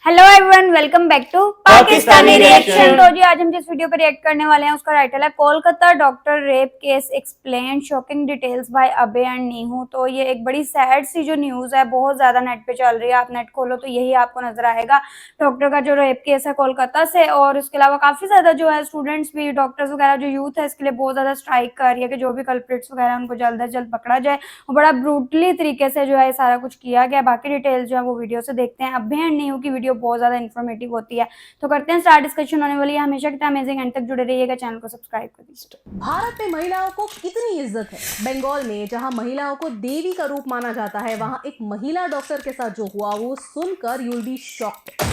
Hello everyone, welcome back to Pakistani reaction. तो जी आज हम जिस वीडियो पे रिएक्ट करने वाले हैं उसका टाइटल है Kolkata doctor rape case explain shocking details bye Abhay and Nihu. तो ये एक बड़ी सैड सी जो न्यूज है, बहुत ज्यादा नेट पे चल रही है। आप नेट खोलो तो यही आपको नजर आएगा, डॉक्टर का जो रेप केस है कोलकाता से। और इसके अलावा काफी ज्यादा जो है स्टूडेंट्स भी, डॉक्टर्स वगैरह जो यूथ है इसके लिए बहुत ज्यादा स्ट्राइक कर रही है कि जो भी कल्प्रिट्स वगैरह उनको जल्द से जल्द पकड़ा जाए। और बड़ा ब्रूटली तरीके से जो है सारा कुछ किया गया। बाकी डिटेल्स जो है वो वीडियो से देखते हैं। अभय एंड नीहू की वीडियो बहुत ज्यादा इन्फॉर्मेटिव होती है, तो करते हैं स्टार्ट। डिस्कशन होने वाली है, हमेशा की अमेजिंग एंड तक जुड़े रहिएगा, चैनल को सब्सक्राइब कर दीजिए। भारत में महिलाओं को कितनी इज्जत है। बंगाल में जहां महिलाओं को देवी का रूप माना जाता है, वहां एक महिला डॉक्टर के साथ जो हुआ वो सुनकर यू विल बी शॉक्ड।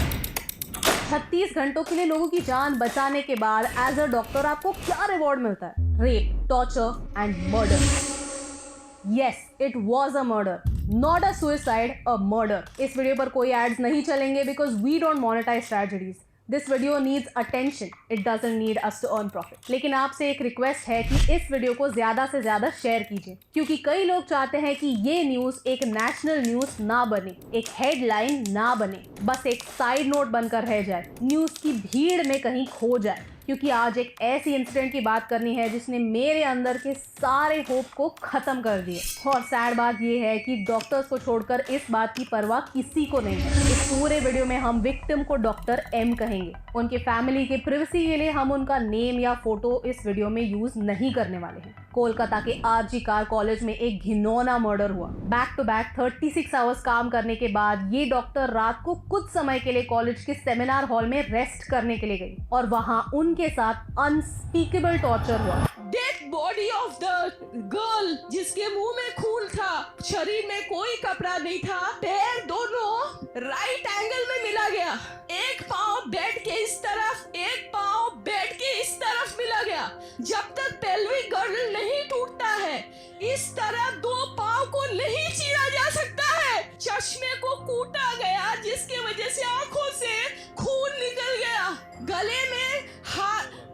36 घंटों के लिए लोगों की जान बचाने के बाद एज अ डॉक्टर आपको क्या रिवॉर्ड मिलता है? Rape, torture and murder. Yes, it was a murder, not a suicide, a murder. इस वीडियो पर कोई एड्स नहीं चलेंगे because we don't monetize tragedies. This video needs attention, it doesn't need us to earn profit. लेकिन आपसे एक request है कि इस वीडियो को ज्यादा से ज्यादा शेयर कीजिए, क्योंकि कई लोग चाहते हैं कि ये न्यूज एक नेशनल न्यूज ना बने, एक हेडलाइन ना बने, बस एक साइड नोट बनकर रह जाए, न्यूज की भीड़ में कहीं खो जाए। क्योंकि आज एक ऐसी इंसिडेंट की बात करनी है जिसने मेरे अंदर के सारे होप को खत्म कर दिए। और सैड बात यह है कि डॉक्टर्स को छोड़कर इस बात की परवाह किसी को नहीं है। इस पूरे वीडियो में हम विक्टिम को डॉक्टर एम कहेंगे। उनके फैमिली के प्रिवेसी के लिए हम उनका नेम या फोटो इस वीडियो में यूज नहीं करने वाले हैं। कोलकाता के आरजी कार कॉलेज में एक घिनौना मर्डर हुआ। बैक टू बैक 36 आवर्स काम करने के बाद ये डॉक्टर रात को कुछ समय के लिए कॉलेज के सेमिनार हॉल में रेस्ट करने के लिए गई और वहां उनके साथ अनस्पीकेबल टॉर्चर हुआ। Dead body of the girl जिसके मुंह में खून था, शरीर में कोई कपड़ा नहीं था, पैर दोनों राइट एंगल में मिला गया। एक पांव बेड के इस तरफ, एक पांव बेड के इस तरफ मिला गया। जब तक पेल्विक गर्डल नहीं टूटता है, इस तरह दो पांव को नहीं चीरा जा सकता है। चश्मे को कूटा गया जिसकी वजह से आंखों से खून निकल गया। गले में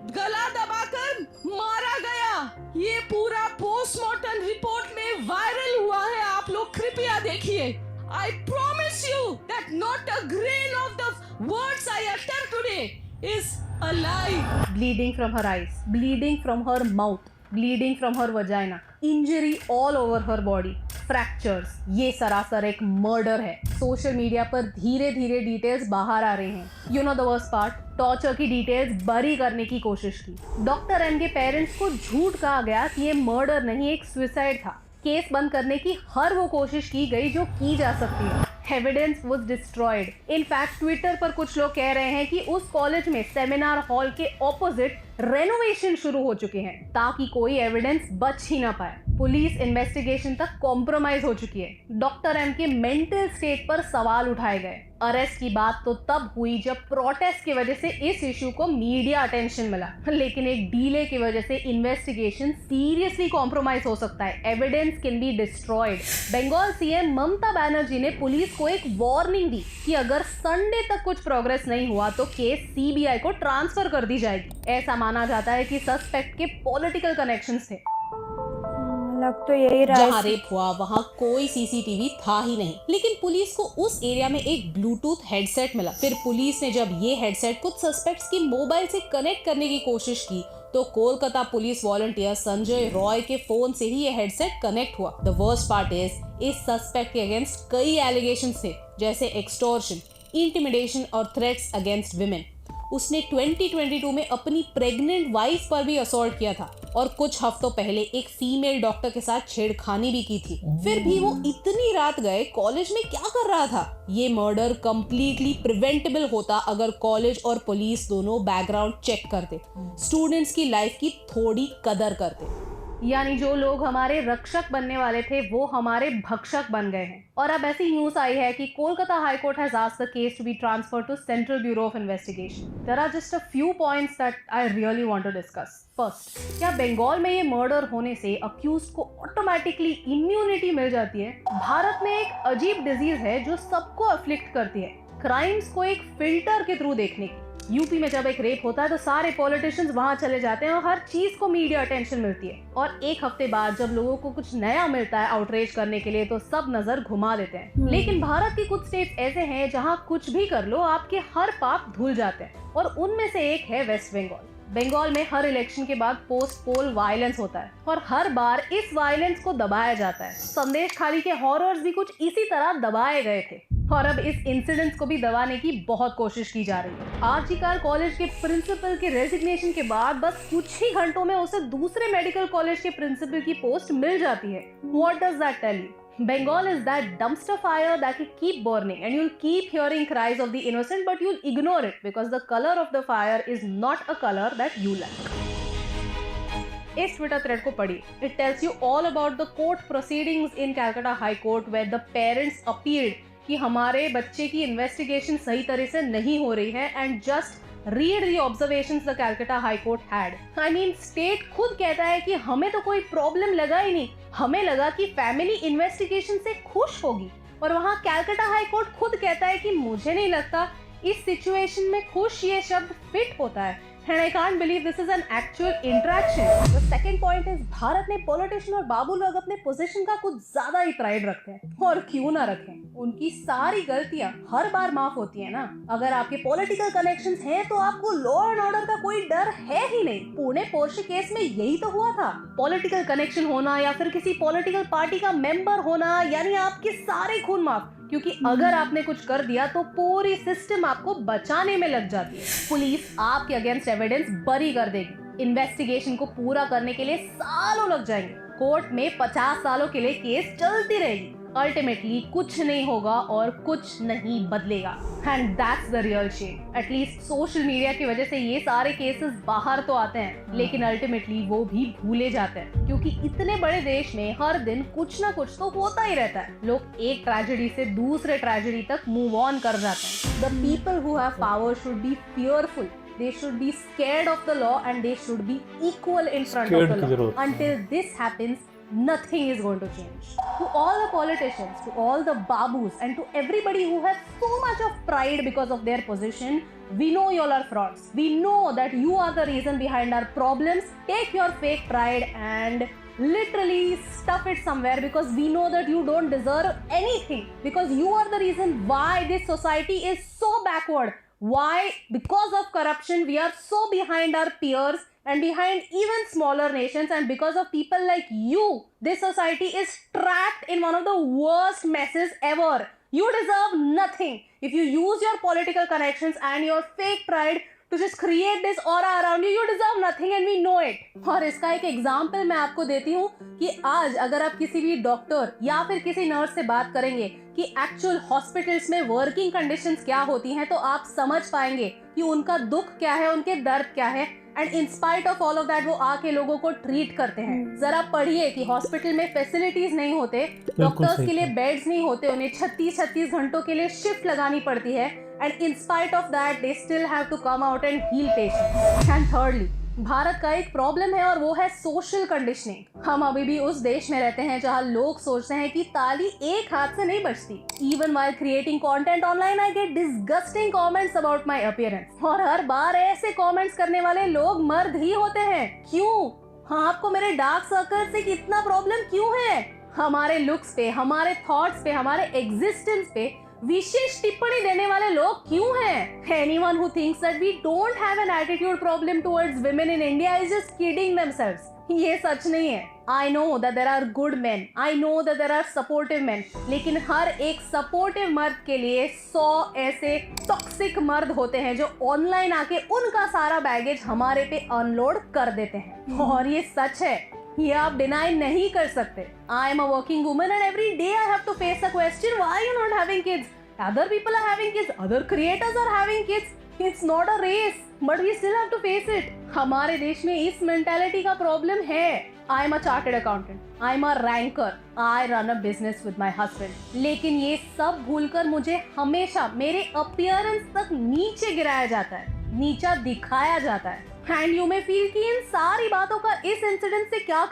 गला दबाकर मारा गया। ये पूरा पोस्टमार्टम रिपोर्ट में वायरल हुआ है, आप लोग कृपया देखिए। I promise you that not a grain of the words I utter today is a lie. Bleeding from her eyes, bleeding from her mouth, bleeding from her vagina, injury all over her body, fractures। ये सरासर एक murder है। Social media पर धीरे धीरे details बाहर आ रहे हैं। You know the worst part, torture की डिटेल्स बरी करने की कोशिश की। डॉक्टर एम के पेरेंट्स को झूठ कहा गया कि ये मर्डर नहीं, एक सुसाइड था। केस बंद करने की हर वो कोशिश की गई जो की जा सकती है। Evidence was destroyed. In fact Twitter पर कुछ लोग कह रहे हैं कि उस कॉलेज में सेमिनार हॉल के ऑपोजिट रेनोवेशन शुरू हो चुके हैं ताकि कोई एविडेंस बच ही ना पाए। पुलिस इन्वेस्टिगेशन तक कॉम्प्रोमाइज हो चुकी है। डॉक्टर एम के मेंटल स्टेट पर सवाल उठाए गए। अरेस्ट की बात तो तब हुई जब प्रोटेस्ट की वजह से इस इशू को मीडिया अटेंशन मिला, लेकिन एक डीले की वजह से इन्वेस्टिगेशन सीरियसली कॉम्प्रोमाइज हो सकता है। Evidence can be destroyed. Bengal CM Mamata Banerjee ने पुलिस को एक वार्निंग दी कि अगर संडे तक कुछ प्रोग्रेस नहीं हुआ तो केस सीबीआई को ट्रांसफर कर दी जाएगी। ऐसा माना जाता है कि सस्पेक्ट के पॉलिटिकल कनेक्शंस थे। लग तो यही रहा है। जहाँ रेप हुआ वहाँ कोई सीसीटीवी था ही नहीं, लेकिन पुलिस को उस एरिया में एक ब्लूटूथ हेडसेट मिला। फिर पुलिस ने जब ये हेडसेट कुछ सस्पेक्ट्स की मोबाइल से कनेक्ट करने की कोशिश की तो कोलकाता पुलिस वॉलंटियर संजय रॉय के फोन से ही ये हेडसेट कनेक्ट हुआ। द वर्स्ट पार्ट इज, इस सस्पेक्ट के अगेंस्ट कई एलिगेशंस थे, जैसे एक्सटॉर्शन, इंटिमिडेशन और थ्रेट्स अगेंस्ट विमेन। उसने 2022 में अपनी प्रेग्नेंट वाइफ पर भी असॉल्ट किया था और कुछ हफ्तों पहले एक फीमेल डॉक्टर के साथ छेड़खानी भी की थी। फिर भी वो इतनी रात गए कॉलेज में क्या कर रहा था? ये मर्डर कंप्लीटली प्रिवेंटेबल होता अगर कॉलेज और पुलिस दोनों बैकग्राउंड चेक करते, स्टूडेंट्स की लाइफ की थोड़ी कदर करते। यानी जो लोग हमारे रक्षक बनने वाले थे वो हमारे भक्षक बन गए हैं। और अब ऐसी न्यूज आई है कि Kolkata high court has asked the case to be transferred to central bureau of investigation. There are just a few points that I really want to discuss. First, क्या बंगाल में ये मर्डर होने से अक्यूज्ड को ऑटोमेटिकली इम्यूनिटी मिल जाती है? भारत में एक अजीब डिजीज है जो सबको अफ्लिक्ट करती है, क्राइम्स को एक फिल्टर के थ्रू देखने की। यूपी में जब एक रेप होता है तो सारे पॉलिटिशियंस वहां चले जाते हैं और हर चीज को मीडिया अटेंशन मिलती है, और एक हफ्ते बाद जब लोगों को कुछ नया मिलता है आउटरीच करने के लिए तो सब नजर घुमा देते हैं। लेकिन भारत के कुछ स्टेट्स ऐसे हैं जहां कुछ भी कर लो आपके हर पाप धुल जाते हैं, और उनमें से एक है वेस्ट बंगाल। बंगाल में हर इलेक्शन के बाद पोस्ट पोल वायलेंस होता है और हर बार इस वायलेंस को दबाया जाता है। संदेश खाली के हॉरर्स भी कुछ इसी तरह दबाए गए थे और अब इस इंसिडेंट को भी दबाने की बहुत कोशिश की जा रही है। आरजीकर कॉलेज के प्रिंसिपल के रेजिग्नेशन के बाद बस कुछ ही घंटों में उसे दूसरे मेडिकल कॉलेज के प्रिंसिपल की पोस्ट मिल जाती है। What does that tell you? Bengal is that dumpster fire that will keep burning and you'll keep hearing cries of the innocent, but you'll ignore it because the color of the fire is not a color that you like. इस Twitter thread को पढ़िए. It tells you all about the court proceedings in Calcutta High Court where the parents appealed कि हमारे बच्चे की investigation सही तरह से नहीं हो रही है, and just read the observations the Calcutta High Court had. I mean, state खुद कहता है कि हमें तो कोई प्रॉब्लम लगा ही नहीं, हमें लगा कि फैमिली इन्वेस्टिगेशन से खुश होगी, और वहाँ कैलकाटा हाई कोर्ट खुद कहता है कि मुझे नहीं लगता इस सिचुएशन में खुश ये शब्द फिट होता है। And I can't believe this is an actual interaction. The second point is Bharat में पॉलिटिशियन और बाबू लोग अपने पोजीशन का कुछ ज्यादा ही प्राइड रखते हैं, और क्यों ना रखें, उनकी सारी गलतियां हर बार माफ होती है ना। अगर आपके पॉलिटिकल कनेक्शंस हैं तो आपको लॉ एंड ऑर्डर का कोई डर है ही नहीं। पुणे पोर्शे केस में यही तो हुआ था। पॉलिटिकल कनेक्शन होना या फिर किसी पॉलिटिकल पार्टी का मेंबर होना, यानी आपके सारे खून माफ, क्योंकि अगर आपने कुछ कर दिया तो पूरी सिस्टम आपको बचाने में लग जाती है। पुलिस आपके अगेंस्ट एविडेंस बरी कर देगी, इन्वेस्टिगेशन को पूरा करने के लिए सालों लग जाएंगे, कोर्ट में 50 सालों के लिए केस चलती रहेगी, अल्टीमेटली कुछ नहीं होगा और कुछ नहीं बदलेगा। And that's the real shame. At least social media की वजह से ये सारे केसेस बाहर तो आते हैं, लेकिन अल्टीमेटली वो भी भूले जाते हैं, क्योंकि इतने बड़े देश में हर दिन कुछ ना कुछ तो होता ही रहता है। लोग एक ट्रेजेडी से दूसरे ट्रेजेडी तक मूव ऑन कर जाते हैं। The people who have power should be fearful, they should be scared of the law and they should be equal in front of the law. Until this happens, nothing is going to change. To all the politicians, to all the babus, and to everybody who has so much of pride because of their position, we know you all are frauds. We know that you are the reason behind our problems. Take your fake pride and literally stuff it somewhere, because we know that you don't deserve anything, because you are the reason why this society is so backward. Why? Because of corruption, we are so behind our peers and behind even smaller nations, and because of people like you, this society is trapped in one of the worst messes ever. You deserve nothing. If you use your political connections and your fake pride to just create this aura around you, you deserve nothing and we know it. और इसका एक example मैं आपको देती हूँ कि आज अगर आप किसी भी डॉक्टर या फिर किसी नर्स से बात करेंगे कि एक्चुअल हॉस्पिटल्स में वर्किंग कंडीशंस क्या होती हैं, तो आप समझ पाएंगे कि उनका दुख क्या है, उनके दर्द क्या है, and in spite of all of that वो आके लोगों को ट्रीट करते हैं। जरा पढ़िए कि हॉस्पिटल में फैसिलिटीज नहीं होते, डॉक्टर्स के लिए बेड्स नहीं होते, उन्हें 36 घंटों के लिए शिफ्ट लगानी पड़ती है, and in spite of that they still have to come out and heal patients. And thirdly, Bharat का एक प्रॉब्लम है और वो है सोशल कंडीशनिंग। हम अभी भी उस देश में रहते हैं जहां लोग सोचते हैं कि ताली एक हाथ से नहीं बजती। Even while creating content online I get disgusting comments about my appearance, और हर बार ऐसे कमेंट्स करने वाले लोग मर्द ही होते हैं। क्यों? हाँ, आपको मेरे डार्क सर्कल से कितना प्रॉब्लम क्यों है? हमारे लुक्स पे, हमारे थॉट्स पे, हमारे एग्जिस्टेंस पे विशेष टिप्पणी देने वाले लोग क्यों हैं? Anyone who thinks that we don't have an attitude problem towards women in India is just kidding themselves. ये सच नहीं है। I know that there are good men. I know that there are supportive men. लेकिन हर एक supportive मर्द के लिए 100 ऐसे toxic मर्द होते हैं जो ऑनलाइन आके उनका सारा बैगेज हमारे पे अनलोड कर देते हैं। और ये सच है, ये आप डिनाई नहीं कर सकते। I am a working woman and every day I have to face the question, why are you not having kids? Other people are having kids, other creators are having kids. It's not a race, but we still have to face it. हमारे देश में इस mentality का problem है। I am a chartered accountant, I am a ranker, I run a business with my husband. लेकिन ये सब भूलकर मुझे हमेशा मेरे अपीयरेंस तक नीचे गिराया जाता है, नीचा दिखाया जाता है। एंड यू मे फील कि इन सारी बातों का इस इंसिडेंट से क्या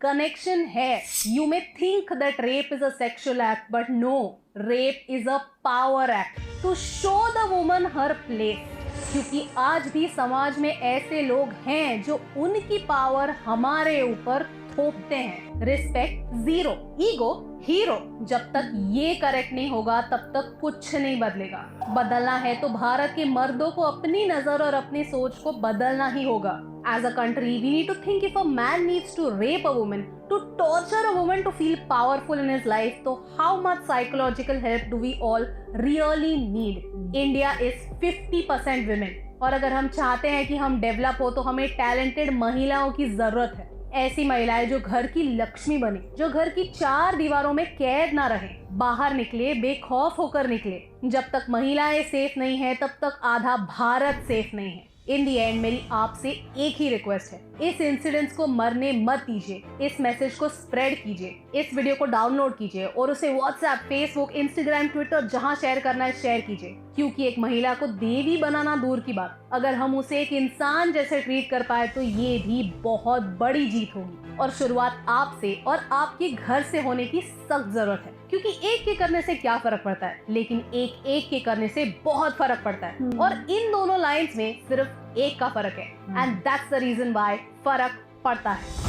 कनेक्शन है। You may think that rape is a sexual act, but no, rape is a power act to show the woman her place, क्योंकि आज भी समाज में ऐसे लोग हैं जो उनकी पावर हमारे ऊपर थोपते हैं। Respect zero, ego hero. जब तक ये करेक्ट नहीं होगा तब तक कुछ नहीं बदलेगा। बदलना है तो भारत के मर्दों को अपनी नजर और अपनी सोच को बदलना ही होगा। As a country, we need to think if a man needs to rape a woman, to torture a woman to feel powerful in his life, so how much psychological help do we all really need? India is 50% women. और अगर हम चाहते हैं कि हम develop हो तो हमें टैलेंटेड महिलाओं की जरूरत है। ऐसी महिलाएं जो घर की लक्ष्मी बने, जो घर की 4 दीवारों में कैद ना रहे, बाहर निकले, बेखौफ होकर निकले। जब तक महिलाएं सेफ नहीं है तब तक आधा भारत सेफ नहीं है। इन दी एंड मेरी आपसे एक ही रिक्वेस्ट है, इस इंसिडेंट्स को मरने मत दीजिए। इस मैसेज को स्प्रेड कीजिए, इस वीडियो को डाउनलोड कीजिए और उसे व्हाट्सएप, फेसबुक, इंस्टाग्राम, ट्विटर जहां शेयर करना है शेयर कीजिए। क्योंकि एक महिला को देवी बनाना दूर की बात, अगर हम उसे एक इंसान जैसे ट्रीट कर पाए तो ये भी बहुत बड़ी जीत होगी। और शुरुआत आपसे और आपके घर से होने की सख्त जरूरत है। क्योंकि एक के करने से क्या फर्क पड़ता है, लेकिन एक के करने से बहुत फर्क पड़ता है। और इन दोनों लाइंस में सिर्फ एक का फर्क है, and that's the reason why फर्क पड़ता है।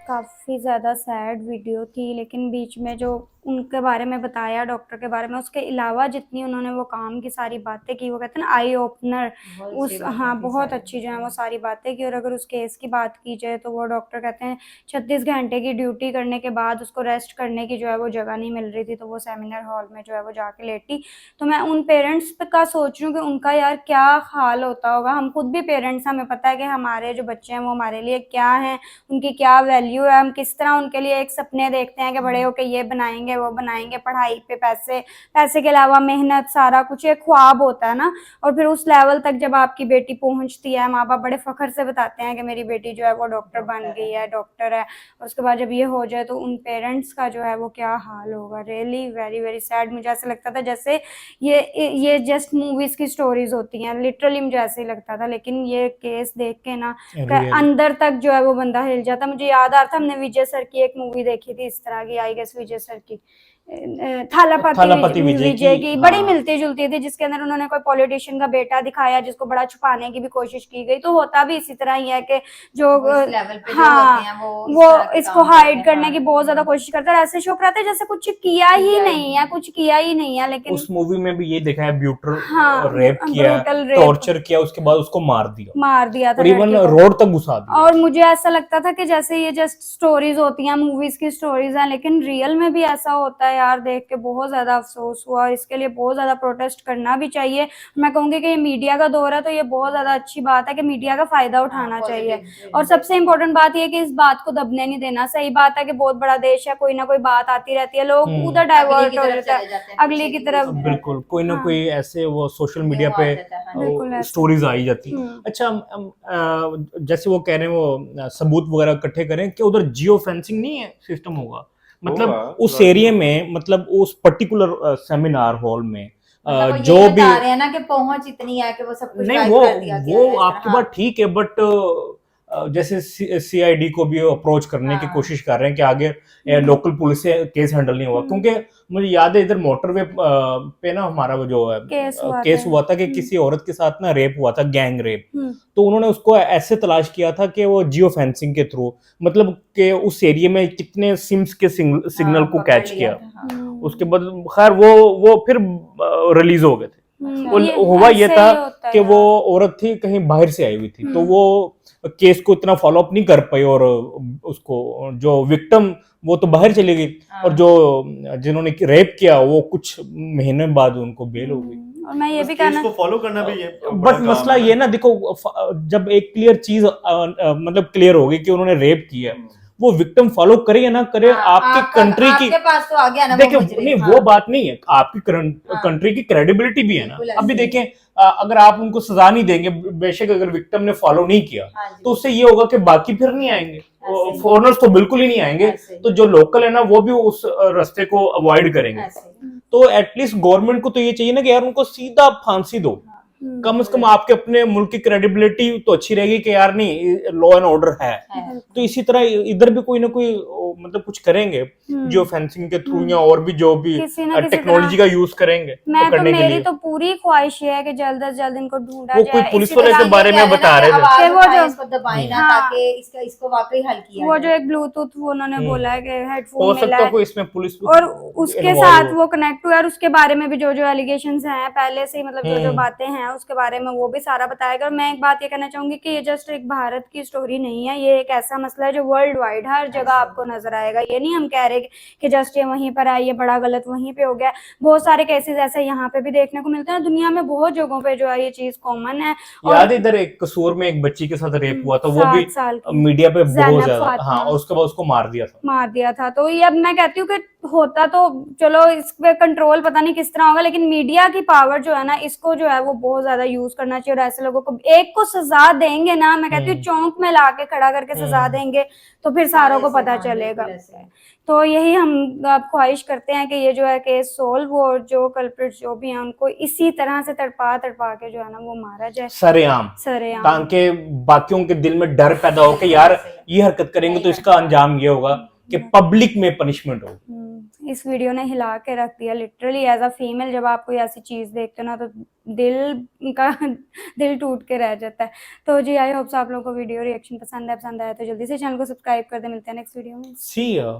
काफ़ी ज़्यादा सैड वीडियो थी, लेकिन बीच में जो उनके बारे में बताया, डॉक्टर के बारे में, उसके अलावा जितनी उन्होंने वो काम की सारी बातें की, वो कहते हैं ना आई ओपनर, उस हाँ बहुत अच्छी जो है वो सारी बातें की। और अगर उस केस की बात की जाए तो वो डॉक्टर कहते हैं 36 घंटे की ड्यूटी करने के बाद उसको रेस्ट करने की जो है वो जगह नहीं मिल रही थी, तो वो सेमिनार हॉल में जो है वो जाके लेटी। तो मैं उन पेरेंट्स का सोच रही हूँ कि उनका यार क्या हाल होता होगा। हम खुद भी पेरेंट्स, हमें पता है कि हमारे जो बच्चे हैं वो हमारे लिए क्या हैं, उनकी क्या वैल्यू है, हम किस तरह उनके लिए एक सपने देखते हैं कि बड़े होके ये बनाएंगे वो बनाएंगे, पढ़ाई पे पैसे, पैसे के अलावा मेहनत, सारा कुछ एक ख्वाब होता है ना। और फिर उस लेवल तक जब आपकी बेटी पहुंचती है, माँ बाप बड़े फख्र से बताते हैं कि मेरी बेटी जो है वो डॉक्टर बन गई है, डॉक्टर है। उसके बाद जब ये हो जाए तो उन पेरेंट्स का जो है वो क्या हाल होगा। Really very very sad. मुझे ऐसा लगता था जैसे ये जस्ट मूवीज की स्टोरीज होती हैं, लिटरली मुझे ऐसे ही लगता था। लेकिन ये केस देख के ना अंदर तक जो है वो बंदा हिल जाता। मुझे याद आ रहा था, हमने विजय सर की एक मूवी देखी थी इस तरह की, आई गेस विजय सर की थालापति विजय की, बड़ी मिलती जुलती थी, जिसके अंदर उन्होंने कोई पॉलिटिशियन का बेटा दिखाया जिसको बड़ा छुपाने की भी कोशिश की गई। तो होता भी इसी तरह ही है कि जो वो इसको हाइड करने की बहुत ज्यादा कोशिश करते हैं। ऐसे शो कराते जैसे कुछ किया ही नहीं है। लेकिन उस मूवी में भी ये दिखाया, ब्यूटर रेप किया, टॉर्चर किया, उसके बाद उसको मार दिया था, इवन रोड तक घुसा दिया। और मुझे ऐसा लगता था कि जैसे ये जस्ट स्टोरीज होती हैं, मूवीज की स्टोरीज हैं, लेकिन रियल में भी ऐसा होता है यार। देख के बहुत ज्यादा अफसोस हुआ और इसके लिए बहुत ज्यादा प्रोटेस्ट करना भी चाहिए। मैं कहूंगी कि ये मीडिया का दौर है तो ये बहुत ज्यादा अच्छी बात है कि मीडिया का फायदा उठाना चाहिए। और सबसे इम्पोर्टेंट बात ये कि इस बात को दबने नहीं देना। सही बात है कि बहुत बड़ा देश है, कोई ना कोई बात आती रहती है, लोग उधर डाइवर्ट हो जाते हैं अगली की तरफ। बिल्कुल, कोई ना कोई ऐसे वो सोशल मीडिया पे स्टोरीज आई जाती। अच्छा, जैसे वो कह रहे हैं वो सबूत वगैरह इकट्ठे करें, कि उधर जियो फेंसिंग नहीं है सिस्टम होगा, मतलब उस एरिया में, मतलब उस पर्टिकुलर सेमिनार हॉल में मतलब जो भी बता रहे हैं ना कि पहुंच इतनी है कि वो सब कुछ नहीं, गायब कर दिया गया वो है। आपकी बात ठीक है, बट जैसे सीआईडी को भी अप्रोच करने की कोशिश कर रहे हैं कि आगे लोकल पुलिस से केस हैंडल नहीं हुआ। क्योंकि मुझे याद है इधर मोटरवे पे ना हमारा वो जो है केस हुआ था कि किसी औरत के साथ ना रेप हुआ था, गैंग रेप। तो उन्होंने उसको ऐसे तलाश किया था कि वो जियो फेंसिंग के थ्रू, मतलब कि उस एरिया में कितने सिम्स के सिग्नल को कैच किया। उसके बाद खैर वो फिर रिलीज हो गए थे। हुआ ये था कि वो औरत थी कहीं बाहर से आई हुई थी, तो वो केस को इतना फॉलो अप नहीं कर पाई, और उसको जो विक्टिम वो तो बाहर चली गई, और जो जिन्होंने रेप किया वो कुछ महीने बाद उनको बेल हो गई। और मैं ये भी कहना को फॉलो करना भी ये बट मसला ये ना, देखो जब एक क्लियर चीज मतलब क्लियर हो गई कि उन्होंने रेप किया, वो विक्टिम फॉलो करे या ना करे, आपकी कंट्री की, आपके पास तो आ गया ना, देखिए नहीं वो बात नहीं है, आपकी कंट्री की क्रेडिबिलिटी भी है ना। अभी देखें, अगर आप उनको सजा नहीं देंगे, बेशक अगर विक्टिम ने फॉलो नहीं किया, तो उससे ये होगा कि बाकी फिर नहीं आएंगे, फॉरेनर्स तो बिल्कुल ही नहीं आएंगे, तो जो लोकल है ना वो भी उस रास्ते को अवॉइड करेंगे। तो एटलीस्ट गवर्नमेंट को तो ये चाहिए ना कि यार उनको सीधा फांसी दो, कम से कम आपके अपने मुल्क की क्रेडिबिलिटी तो अच्छी रहेगी कि यार नहीं लॉ एंड ऑर्डर है। तो इसी तरह इधर भी कोई ना कोई मतलब कुछ करेंगे जो फेंसिंग के थ्रू या और भी जो भी किसी ना किसी टेक्नोलॉजी का यूज करेंगे मैं तो पकड़ने के मेरी लिए। तो पूरी ख्वाहिश ये है कि जल्द से जल्द इनको ढूंढा वो जाए। कोई पुलिस इसी वाले तरह के बारे में बता रहे थे कि वो जो- इसको दबाई ना हाँ। ताकि इसको वाकई हल किया वो जाए। जो एक ब्लूटूथ वो उन्होंने बोला है कि हो हेडफोन मिला सकता है है कोई इसमें पुलिस भी और उसके involve साथ हो। वो कनेक्ट हुआ और उसके बारे में भी जो जो एलिगेशंस हैं पहले से ही मतलब जो जो बातें हैं उसके बारे में वो भी सारा बताएगा। और मैं एक बात ये कहना चाहूंगी कि ये जस्ट एक भारत की स्टोरी नहीं है, ये एक ऐसा मसला है जो वर्ल्ड वाइड हर जगह आपको नजर आएगा। ये नहीं हम कह रहे कि जस्ट ये वहीं पर आई, ये बड़ा गलत वहीं पे हो गया। बहुत सारे केसेस ऐसे यहाँ पे भी देखने को मिलते हैं, दुनिया में बहुत जगहों पे जो है ये चीज कॉमन है। याद है इधर एक कसूर में एक बच्ची के साथ रेप हुआ था, वो 7 भी साल की मीडिया पे बहुत ज़ैनब ज्यादा, फातिमा। हाँ, और उसके बाद उसको मार दिया था। तो ये अब मैं कहती हूँ कि होता तो चलो इस पे कंट्रोल पता नहीं किस तरह होगा, लेकिन मीडिया की पावर जो है ना इसको जो है वो बहुत ज्यादा यूज करना चाहिए। और ऐसे लोगों को एक को सजा देंगे ना, मैं कहती हूँ चौंक में लाके खड़ा करके सजा देंगे तो फिर सारों को पता चलेगा। तो यही हम ख्वाहिश करते हैं कि ये जो है केस सोल्व हो और जो कल्प्रिट जो भी हैं उनको इसी तरह से तड़पा के जो है ना वो मारा जाए सरेआम, सरेआम। ताकि बाकियों के दिल में डर पैदा हो कि यार ये हरकत करेंगे तो इसका अंजाम ये होगा कि पब्लिक में पनिशमेंट हो। इस वीडियो ने हिला के रख दिया लिटरली। एज अ फीमेल जब आप कोई ऐसी चीज देखते हो ना तो दिल टूट के रह जाता है। तो जी आई होप्स आप लोगों को वीडियो रिएक्शन पसंद आया तो जल्दी से चैनल को सब्सक्राइब कर दे। मिलते हैं नेक्स्ट वीडियो में। See ya.